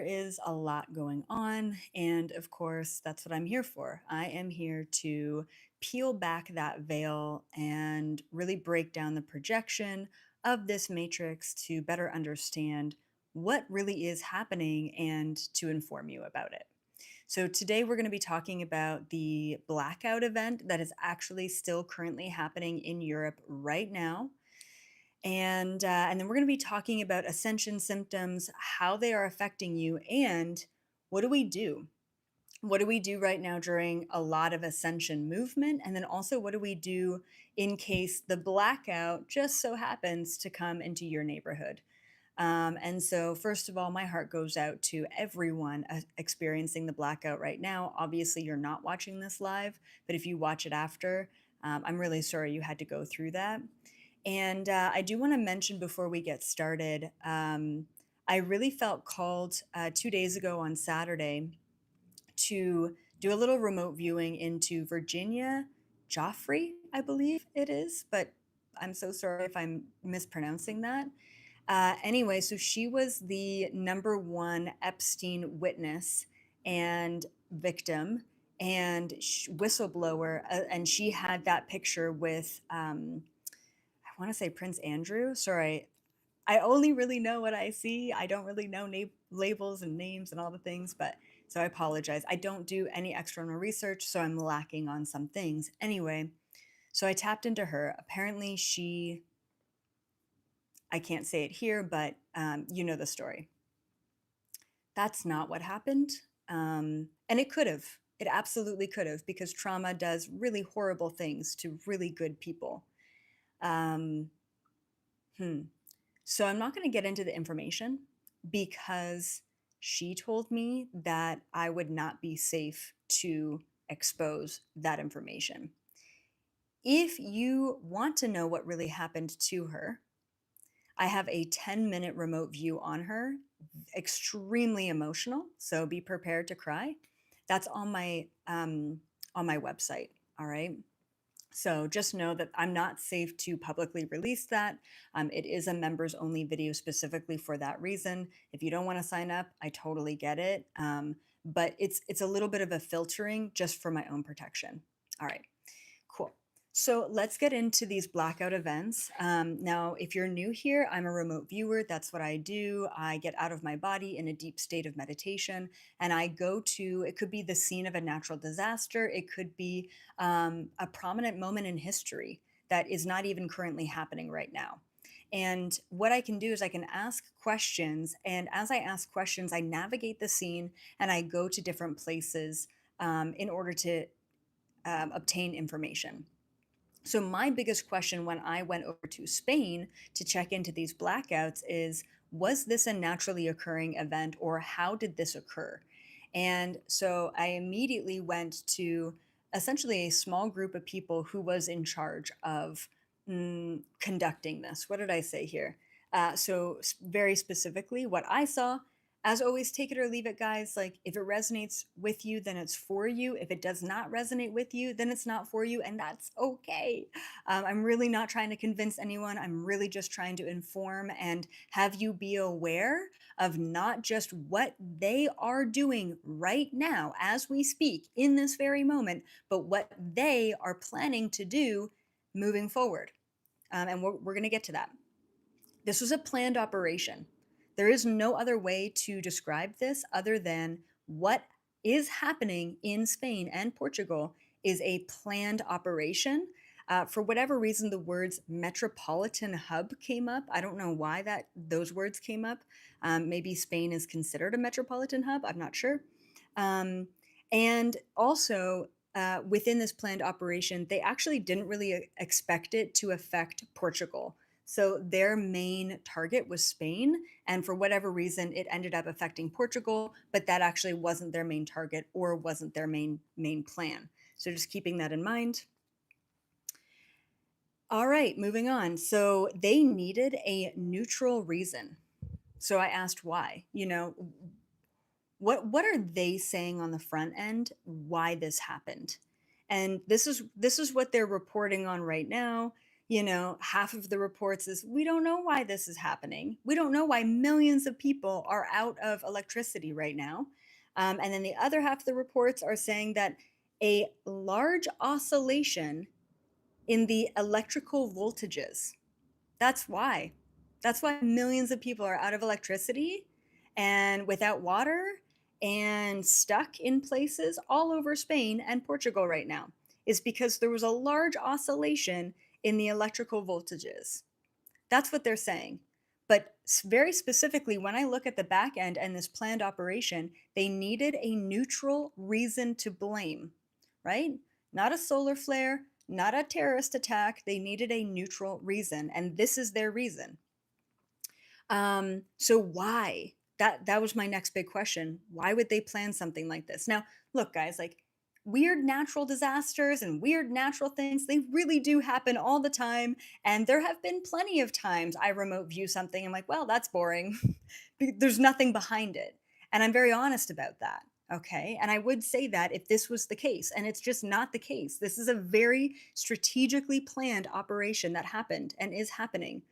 is a lot going on, and of course, that's what I'm here for. I am here to peel back that veil and really break down the projection of this matrix to better understand what really is happening and to inform you about it. So, today we're going to be talking about the blackout event that is actually still currently happening in Europe right now. And then we're going to be talking about ascension symptoms, how they are affecting you, and what do we do? What do we do right now during a lot of ascension movement? And then also, what do we do in case the blackout just so happens to come into your neighborhood? And so, first of all, my heart goes out to everyone experiencing the blackout right now. Obviously, you're not watching this live, but if you watch it after, I'm really sorry you had to go through that. And I do want to mention before we get started, I really felt called 2 days ago on Saturday to do a little remote viewing into Virginia Giuffre, I believe it is, but I'm so sorry if I'm mispronouncing that. Anyway, so she was the number one Epstein witness and victim and whistleblower, and she had that picture with I want to say Prince Andrew. Sorry, I only really know what I see. I don't really know labels and names and all the things, but so I apologize. I don't do any external research, so I'm lacking on some things. Anyway, so I tapped into her. Apparently, I can't say it here, but you know the story. That's not what happened. And it could have. It absolutely could have, because trauma does really horrible things to really good people. Um, hmm. So I'm not going to get into the information because she told me that I would not be safe to expose that information. If you want to know what really happened to her, I have a 10-minute remote view on her, extremely emotional, so be prepared to cry. That's on my website, all right? So just know that I'm not safe to publicly release that. It is a members only video specifically for that reason. If you don't want to sign up, I totally get it. But it's a little bit of a filtering just for my own protection. All right, cool. So let's get into these blackout events. Now, if you're new here, I'm a remote viewer. That's what I do. I get out of my body in a deep state of meditation, and I go to, it could be the scene of a natural disaster. It could be a prominent moment in history that is not even currently happening right now. And what I can do is I can ask questions. And as I ask questions, I navigate the scene and I go to different places in order to obtain information. So, my biggest question when I went over to Spain to check into these blackouts is, was this a naturally occurring event, or how did this occur? And so I immediately went to essentially a small group of people who was in charge of conducting this. What did I say here? Very specifically, what I saw, as always, take it or leave it, guys. Like, if it resonates with you, then it's for you. If it does not resonate with you, then it's not for you, and that's okay. I'm really not trying to convince anyone. I'm really just trying to inform and have you be aware of not just what they are doing right now as we speak in this very moment, but what they are planning to do moving forward. And we're going to get to that. This was a planned operation. There is no other way to describe this other than what is happening in Spain and Portugal is a planned operation. For whatever reason, the words metropolitan hub came up. I don't know why those words came up. Maybe Spain is considered a metropolitan hub. I'm not sure. And also, within this planned operation, they actually didn't really expect it to affect Portugal. So their main target was Spain, and for whatever reason, it ended up affecting Portugal, but that actually wasn't their main target or wasn't their main plan. So just keeping that in mind. All right, moving on. So they needed a neutral reason. So I asked why. What are they saying on the front end why this happened? And this is what they're reporting on right now. half of the reports is, we don't know why this is happening. We don't know why millions of people are out of electricity right now. And then the other half of the reports are saying that a large oscillation in the electrical voltages. That's why. That's why millions of people are out of electricity and without water and stuck in places all over Spain and Portugal right now, is because there was a large oscillation in the electrical voltages. That's what they're saying. But very specifically, when I look at the back end and this planned operation, they needed a neutral reason to blame, right? Not a solar flare, not a terrorist attack. They needed a neutral reason, and this is their reason. So why? That was my next big question. Why would they plan something like this? Now, look, guys, like weird natural disasters and weird natural things, they really do happen all the time. And there have been plenty of times I remote view something. I'm like, well, that's boring. There's nothing behind it. And I'm very honest about that. Okay. And I would say that if this was the case, and it's just not the case. This is a very strategically planned operation that happened and is happening.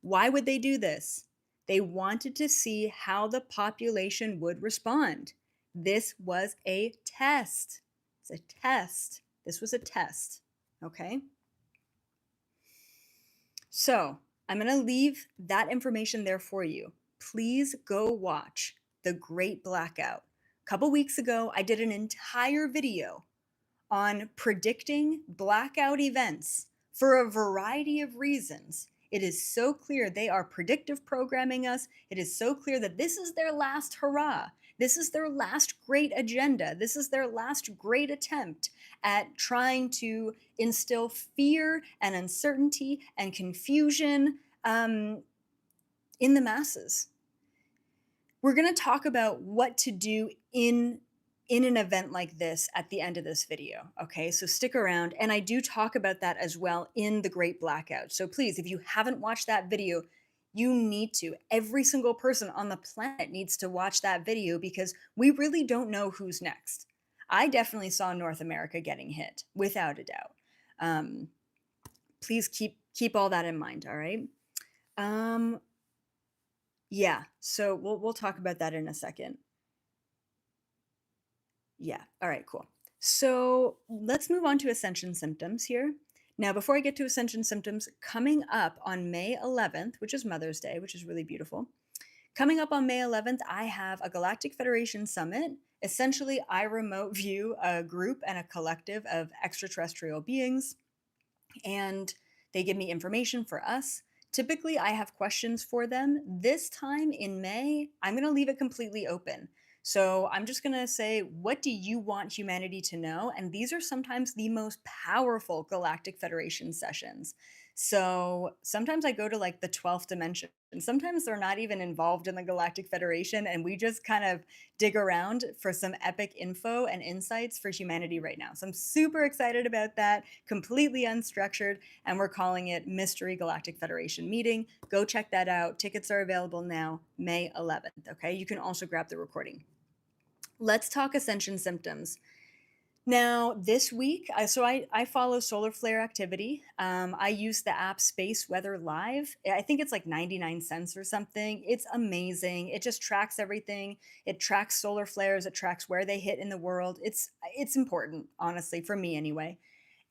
Why would they do this? They wanted to see how the population would respond. This was a test. It's a test. This was a test. Okay. So I'm going to leave that information there for you. Please go watch The Great Blackout. A couple weeks ago, I did an entire video on predicting blackout events for a variety of reasons. It is so clear they are predictive programming us. It is so clear that this is their last hurrah. This is their last great agenda. This is their last great attempt at trying to instill fear and uncertainty and confusion in the masses. We're going to talk about what to do in an event like this at the end of this video. Okay, so stick around. And I do talk about that as well in The Great Blackout. So please, if you haven't watched that video, you need to. Every single person on the planet needs to watch that video because we really don't know who's next. I definitely saw North America getting hit, without a doubt. Please keep all that in mind, all right? Yeah, so we'll talk about that in a second. Yeah. All right, cool. So let's move on to Ascension symptoms here. Now, before I get to Ascension symptoms, coming up on May 11th, which is Mother's Day, which is really beautiful. Coming up on May 11th, I have a Galactic Federation Summit. Essentially, I remote view a group and a collective of extraterrestrial beings, and they give me information for us. Typically, I have questions for them. This time in May, I'm going to leave it completely open. So I'm just going to say, what do you want humanity to know? And these are sometimes the most powerful Galactic Federation sessions. So sometimes I go to like the 12th dimension. And sometimes they're not even involved in the Galactic Federation, and we just kind of dig around for some epic info and insights for humanity right now. So I'm super excited about that, completely unstructured, and we're calling it Mystery Galactic Federation Meeting. Go check that out. Tickets are available now, May 11th, okay? You can also grab the recording. Let's talk Ascension symptoms. Now, this week, I follow solar flare activity. I use the app Space Weather Live. I think it's like 99 cents or something. It's amazing. It just tracks everything. It tracks solar flares. It tracks where they hit in the world. It's important, honestly, for me anyway.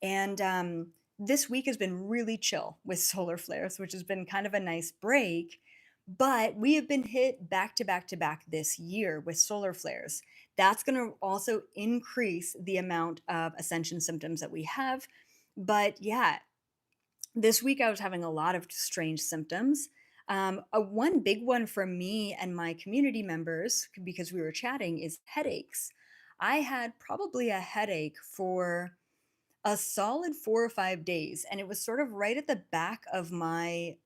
And this week has been really chill with solar flares, which has been kind of a nice break. But we have been hit back to back to back this year with solar flares. That's going to also increase the amount of Ascension symptoms that we have. But yeah, this week I was having a lot of strange symptoms. One big one for me and my community members, because we were chatting, is headaches. I had probably a headache for a solid 4 or 5 days, and it was sort of right at the back of my,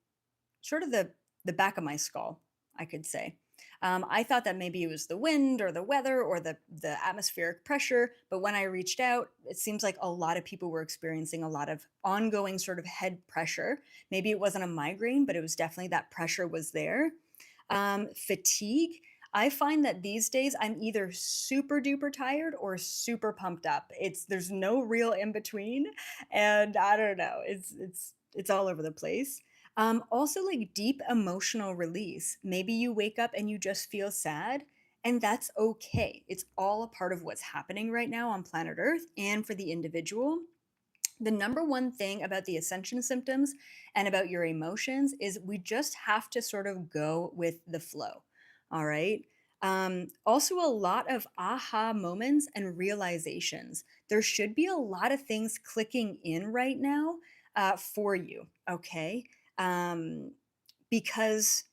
sort of the back of my skull, I could say. I thought that maybe it was the wind or the weather or the atmospheric pressure, but when I reached out, it seems like a lot of people were experiencing a lot of ongoing sort of head pressure. Maybe it wasn't a migraine, but it was definitely that pressure was there. Fatigue. I find that these days I'm either super duper tired or super pumped up. There's no real in between, and I don't know. It's all over the place. Also, like deep emotional release. Maybe you wake up and you just feel sad, and that's okay. It's all a part of what's happening right now on planet Earth and for the individual. The number one thing about the ascension symptoms and about your emotions is we just have to sort of go with the flow. All right. Also, a lot of aha moments and realizations. There should be a lot of things clicking in right now for you. Okay. Um, because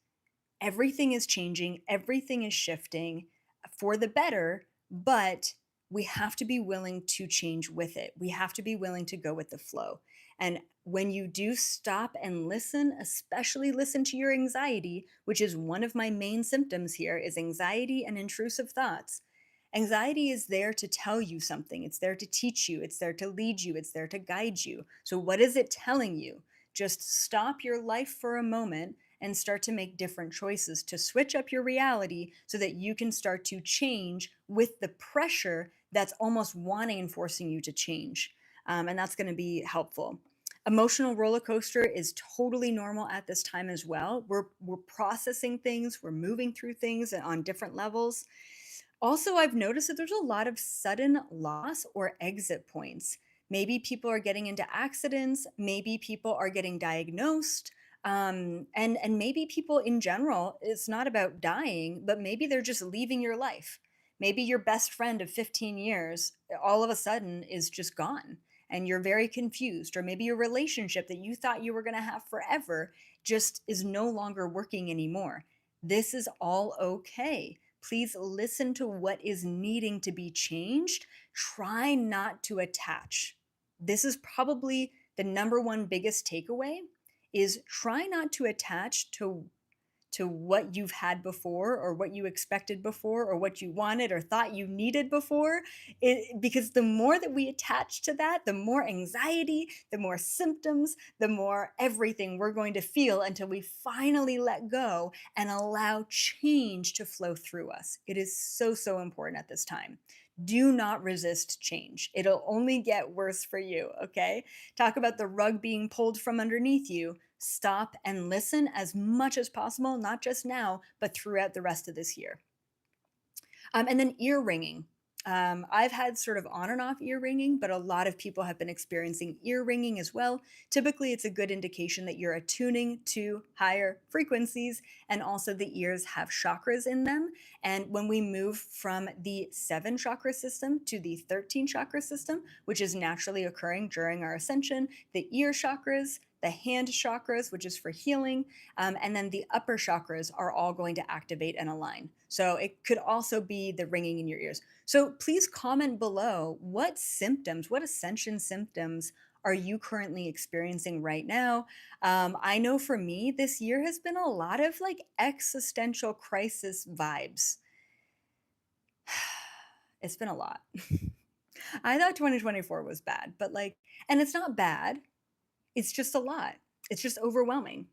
everything is changing, everything is shifting for the better, but we have to be willing to change with it. We have to be willing to go with the flow. And when you do stop and listen, especially listen to your anxiety, which is one of my main symptoms here is anxiety and intrusive thoughts. Anxiety is there to tell you something. It's there to teach you. It's there to lead you. It's there to guide you. So what is it telling you? Just stop your life for a moment and start to make different choices to switch up your reality so that you can start to change with the pressure that's almost wanting and forcing you to change. And that's going to be helpful. Emotional roller coaster is totally normal at this time as well. We're processing things, we're moving through things on different levels. Also, I've noticed that there's a lot of sudden loss or exit points. Maybe people are getting into accidents, maybe people are getting diagnosed, and maybe people in general, it's not about dying, but maybe they're just leaving your life. Maybe your best friend of 15 years all of a sudden is just gone and you're very confused, or maybe a relationship that you thought you were going to have forever just is no longer working anymore. This is all okay. Please listen to what is needing to be changed. Try not to attach. This is probably the number one biggest takeaway is try not to attach to what you've had before or what you expected before or what you wanted or thought you needed before. Because the more that we attach to that, the more anxiety, the more symptoms, the more everything we're going to feel until we finally let go and allow change to flow through us. It is so, so important at this time. Do not resist change. It'll only get worse for you, okay? Talk about the rug being pulled from underneath you. Stop and listen as much as possible, not just now, but throughout the rest of this year. And then ear ringing. I've had sort of on and off ear ringing, but a lot of people have been experiencing ear ringing as well. Typically, it's a good indication that you're attuning to higher frequencies, and also the ears have chakras in them. And when we move from the 7 chakra system to the 13 chakra system, which is naturally occurring during our ascension, the ear chakras, the hand chakras, which is for healing, and then the upper chakras are all going to activate and align. So it could also be the ringing in your ears. So please comment below what symptoms, what ascension symptoms are you currently experiencing right now? I know for me, this year has been a lot of like existential crisis vibes. It's been a lot. I thought 2024 was bad, but like, and it's not bad. It's just a lot. It's just overwhelming.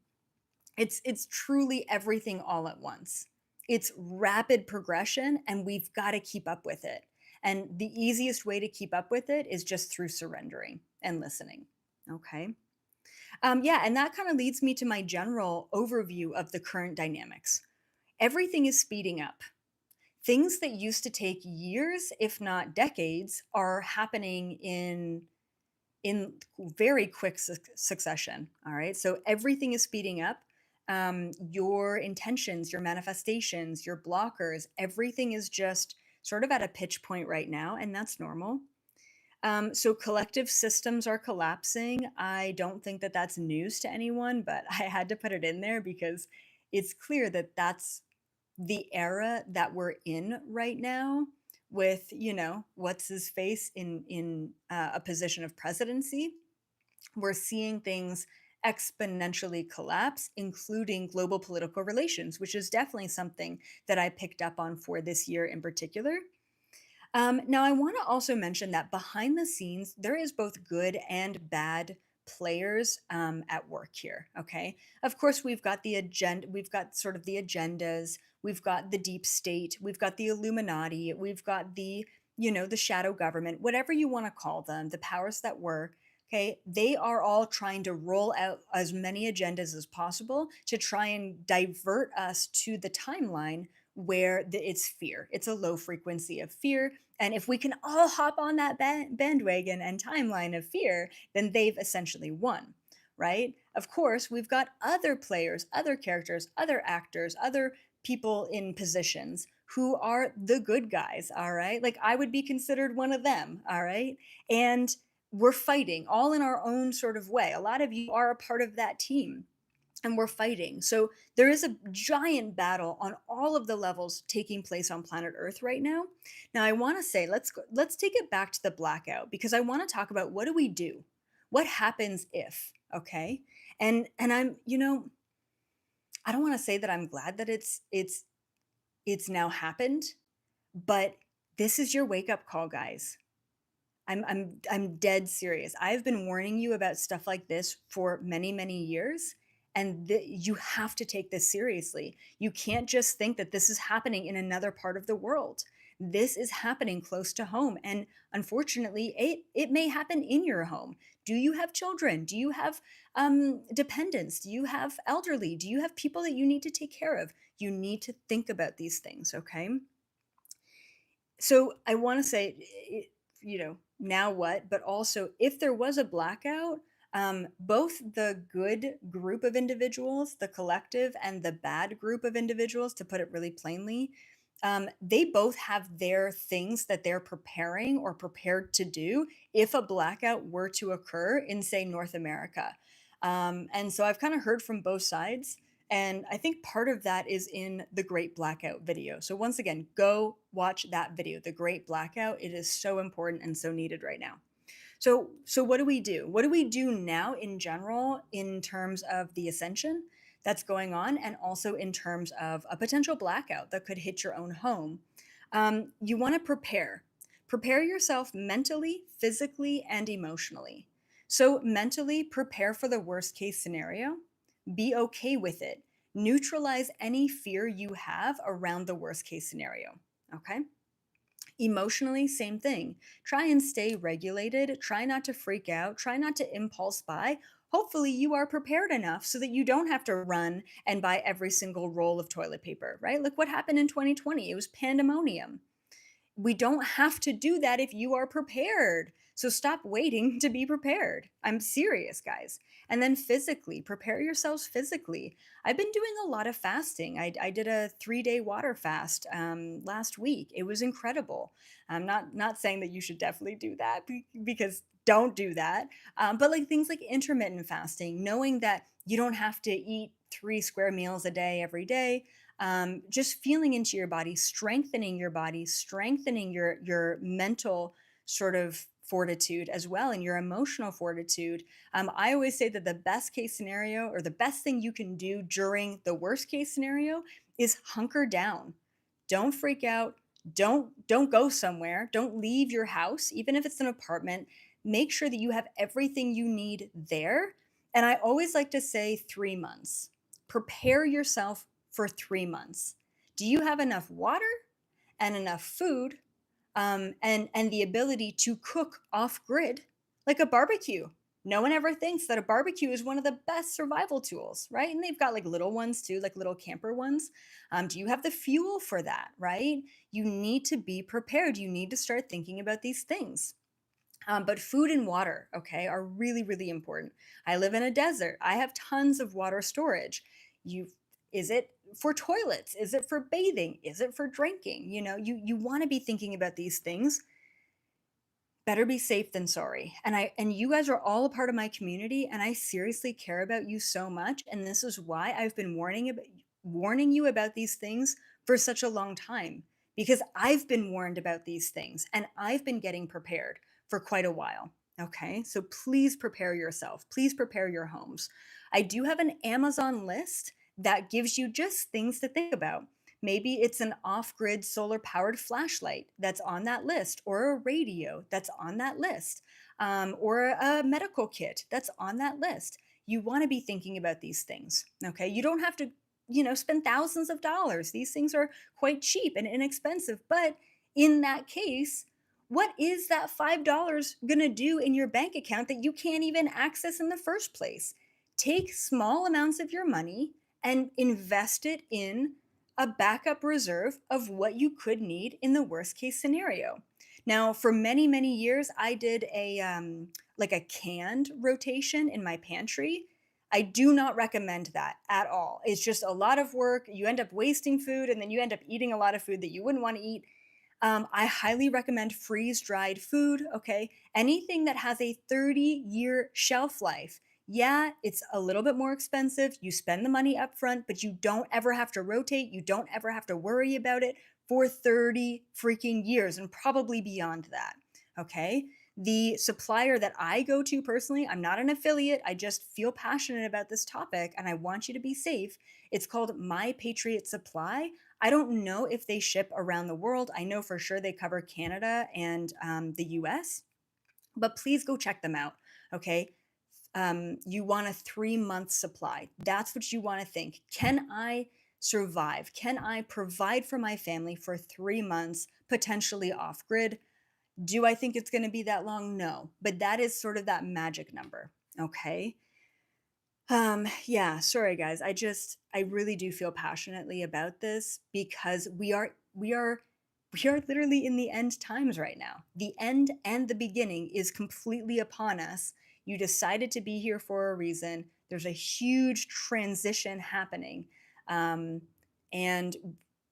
It's truly everything all at once. It's rapid progression and we've got to keep up with it. And the easiest way to keep up with it is just through surrendering and listening. Okay. Yeah, and that kind of leads me to my general overview of the current dynamics. Everything is speeding up. Things that used to take years, if not decades, are happening in very quick succession. All right. So everything is speeding up. Your intentions, your manifestations, your blockers, everything is just sort of at a pitch point right now. And that's normal. So collective systems are collapsing. I don't think that that's news to anyone, but I had to put it in there because it's clear that that's the era that we're in right now with, what's his face in a position of presidency. We're seeing things exponentially collapse, including global political relations, which is definitely something that I picked up on for this year in particular. Now, I want to also mention that behind the scenes, there is both good and bad players at work here. Okay. Of course, we've got the agenda, we've got sort of the agendas, we've got the deep state, we've got the Illuminati, we've got the shadow government, whatever you want to call them, the powers that were. Okay, they are all trying to roll out as many agendas as possible to try and divert us to the timeline where it's fear. It's a low frequency of fear. And if we can all hop on that bandwagon and timeline of fear, then they've essentially won, right? Of course, we've got other players, other characters, other actors, other people in positions who are the good guys, all right? Like I would be considered one of them, all right? And we're fighting all in our own sort of way. A lot of you are a part of that team and we're fighting. So there is a giant battle on all of the levels taking place on planet Earth right now. Now I want to say let's take it back to the blackout because I want to talk about what do we do? What happens if, okay? And I'm, I don't want to say that I'm glad that it's now happened, but this is your wake up call, guys. I'm dead serious. I've been warning you about stuff like this for many, many years, and you have to take this seriously. You can't just think that this is happening in another part of the world. This is happening close to home, and unfortunately, it may happen in your home. Do you have children? Do you have dependents? Do you have elderly? Do you have people that you need to take care of? You need to think about these things, okay? So I want to say, now what? But also, if there was a blackout, both the good group of individuals, the collective, and the bad group of individuals, to put it really plainly, they both have their things that they're preparing or prepared to do if a blackout were to occur in, say, North America. And so I've kind of heard from both sides. And I think part of that is in the Great Blackout video. So once again, go watch that video, The Great Blackout. It is so important and so needed right now. So what do we do? What do we do now in general in terms of the Ascension that's going on and also in terms of a potential blackout that could hit your own home? You want to prepare. Prepare yourself mentally, physically, and emotionally. So mentally, prepare for the worst case scenario. Be okay with it. Neutralize any fear you have around the worst case scenario. Okay? Emotionally, same thing. Try and stay regulated. Try not to freak out. Try not to impulse buy. Hopefully, you are prepared enough so that you don't have to run and buy every single roll of toilet paper, right? Look what happened in 2020. It was pandemonium. We don't have to do that if you are prepared. So stop waiting to be prepared. I'm serious, guys. And then physically, prepare yourselves physically. I've been doing a lot of fasting. I did a 3-day water fast last week. It was incredible. I'm not saying that you should definitely do that because don't do that. But like things like intermittent fasting, knowing that you don't have to eat 3 square meals a day every day, just feeling into your body, strengthening your mental sort of fortitude as well and your emotional fortitude. I always say that the best case scenario or the best thing you can do during the worst case scenario is hunker down. Don't freak out. Don't go somewhere. Don't leave your house, even if it's an apartment. Make sure that you have everything you need there. And I always like to say 3 months. Prepare yourself for 3 months. Do you have enough water and enough food and the ability to cook off grid like a barbecue? No one ever thinks that a barbecue is one of the best survival tools, right? And they've got like little ones too, like little camper ones. Do you have the fuel for that, right? You need to be prepared. You need to start thinking about these things. But food and water, okay, are really, really important. I live in a desert. I have tons of water storage. You, is it for toilets? Is it for bathing? Is it for drinking? You want to be thinking about these things. Better be safe than sorry. And you guys are all a part of my community, and I seriously care about you so much. And this is why I've been warning you about these things for such a long time, because I've been warned about these things and I've been getting prepared for quite a while. Okay, so please prepare yourself. Please prepare your homes. I do have an Amazon list that gives you just things to think about. Maybe it's an off-grid solar-powered flashlight that's on that list, or a radio that's on that list, or a medical kit that's on that list. You want to be thinking about these things, okay? You don't have to, spend thousands of dollars. These things are quite cheap and inexpensive, but in that case, What is that $5 going to do in your bank account that you can't even access in the first place? Take small amounts of your money and invest it in a backup reserve of what you could need in the worst case scenario. Now, for many, many years, I did a like a canned rotation in my pantry. I do not recommend that at all. It's just a lot of work. You end up wasting food and then you end up eating a lot of food that you wouldn't want to eat. I highly recommend freeze dried food. Okay. Anything that has a 30-year shelf life. Yeah, it's a little bit more expensive. You spend the money up front, but you don't ever have to rotate. You don't ever have to worry about it for 30 freaking years and probably beyond that. Okay. The supplier that I go to personally, I'm not an affiliate. I just feel passionate about this topic and I want you to be safe. It's called My Patriot Supply. I don't know if they ship around the world. I know for sure they cover Canada and the US, but please go check them out. Okay. You want a 3 month supply. That's what you want to think. Can I survive? Can I provide for my family for 3 months, potentially off grid? Do I think it's going to be that long? No, but that is sort of that magic number. Okay. Yeah, sorry guys. I really do feel passionately about this because we are literally in the end times right now. The end and the beginning is completely upon us. You decided to be here for a reason. There's a huge transition happening. Um, and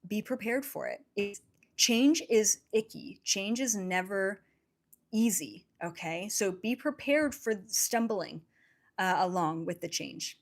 be prepared for it. Change is icky. Change is never easy, okay? So be prepared for stumbling along with the change.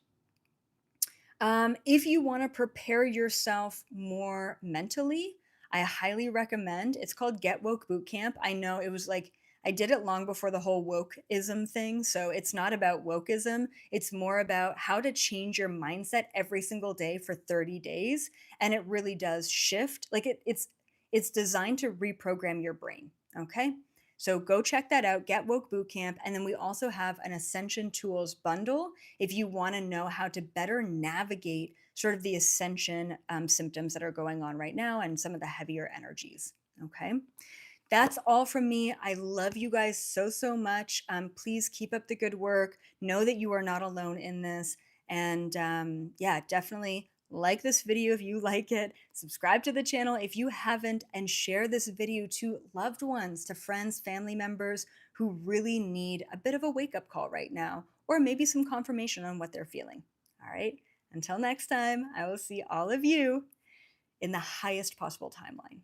If you want to prepare yourself more mentally, I highly recommend. It's called Get Woke Bootcamp. I know it was like I did it long before the whole wokeism thing. So it's not about wokeism. It's more about how to change your mindset every single day for 30 days. And it really does shift. Like it's designed to reprogram your brain. Okay. So go check that out, Get Woke Bootcamp. And then we also have an Ascension Tools bundle if you want to know how to better navigate sort of the ascension symptoms that are going on right now and some of the heavier energies. Okay. That's all from me. I love you guys so, so much. Please keep up the good work. Know that you are not alone in this. And yeah, definitely like this video if you like it. Subscribe to the channel if you haven't, and share this video to loved ones, to friends, family members who really need a bit of a wake-up call right now, or maybe some confirmation on what they're feeling. All right. Until next time, I will see all of you in the highest possible timeline.